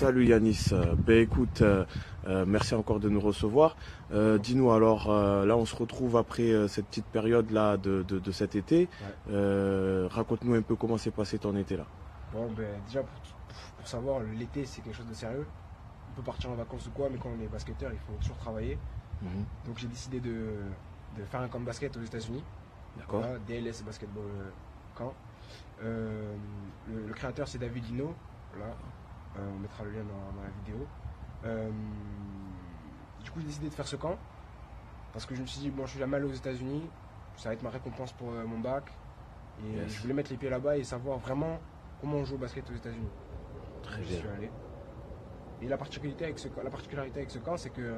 Salut Yanis. Écoute, merci encore de nous recevoir. Dis-nous alors, là on se retrouve après cette petite période là de cet été. Raconte-nous un peu comment s'est passé ton été là. Bon, déjà, pour savoir, l'été, c'est quelque chose de sérieux. On peut partir en vacances ou quoi, mais quand on est basketteur, il faut toujours travailler. Donc, j'ai décidé de faire un camp de basket aux États-Unis. D'accord. Voilà, DLS Basketball Camp. Le créateur, c'est David Lino. Là, on mettra le lien dans la vidéo. Du coup, j'ai décidé de faire ce camp parce que je me suis dit, bon, je suis jamais allé aux États-Unis, ça va être ma récompense pour mon bac. Et je voulais mettre les pieds là-bas et savoir vraiment comment on joue au basket aux États-Unis. Très J'y bien. suis allé. Et la particularité avec ce camp, c'est que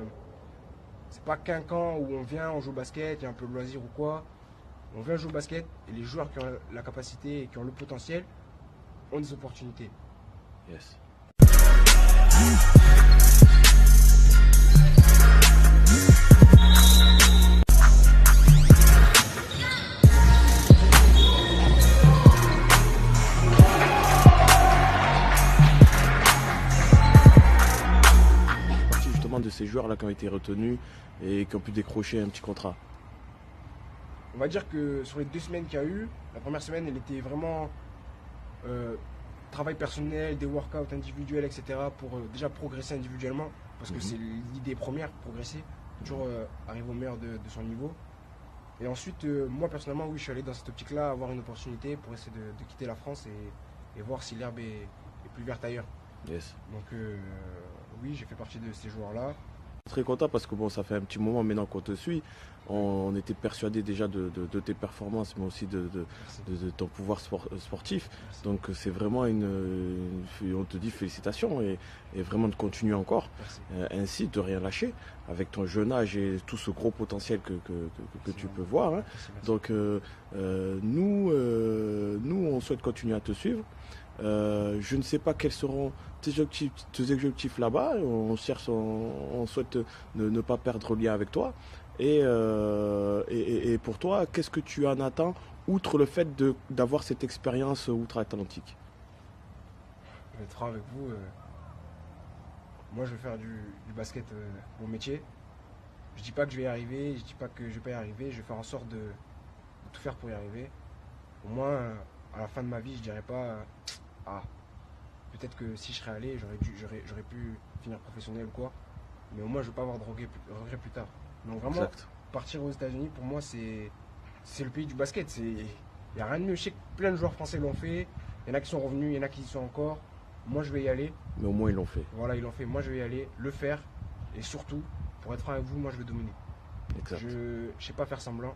c'est pas qu'un camp où on vient, on joue au basket, il y a un peu de loisir ou quoi. On vient jouer au basket et les joueurs qui ont la capacité et qui ont le potentiel ont des opportunités. Yes. Justement de ces joueurs là qui ont été retenus et qui ont pu décrocher un petit contrat. On va dire que sur les 2 semaines qu'il y a eu, la première semaine, elle était vraiment travail personnel, des workouts individuels, etc. pour déjà progresser individuellement, parce que c'est l'idée première, progresser, toujours arriver au meilleur de son niveau. Et ensuite, moi personnellement, oui, je suis allé dans cette optique-là, avoir une opportunité pour essayer de quitter la France et voir si l'herbe est plus verte ailleurs. Yes. Donc oui, j'ai fait partie de ces joueurs-là. Très content parce que bon, ça fait un petit moment maintenant qu'on te suit. On était persuadé déjà de tes performances, mais aussi de ton pouvoir sportif. Merci. Donc c'est vraiment on te dit félicitations et vraiment de continuer encore. Ainsi, de rien lâcher avec ton jeune âge et tout ce gros potentiel que tu peux voir. Hein. Merci. Donc nous, on souhaite continuer à te suivre. Je ne sais pas quels seront tes objectifs là-bas. On souhaite ne pas perdre lien avec toi. Et pour toi, qu'est-ce que tu en attends, outre le fait d'avoir cette expérience outre-Atlantique? Je vais être franc avec vous. Moi, je vais faire du basket mon métier. Je dis pas que je vais y arriver, je dis pas que je vais pas y arriver. Je vais faire en sorte de tout faire pour y arriver. Au moins, à la fin de ma vie, je dirais pas peut-être que si je serais allé, j'aurais pu finir professionnel ou quoi. Mais au moins, je ne veux pas avoir de regrets plus tard. Donc vraiment, Exact. partir aux États-Unis, pour moi, c'est le pays du basket. Il n'y a rien de mieux. Je sais que plein de joueurs français l'ont fait. Il y en a qui sont revenus, il y en a qui y sont encore. Moi, je vais y aller. Mais au moins, ils l'ont fait. Voilà, ils l'ont fait. Moi, je vais y aller, le faire. Et surtout, pour être franc avec vous, moi, je vais dominer. Exact. Je ne sais pas faire semblant.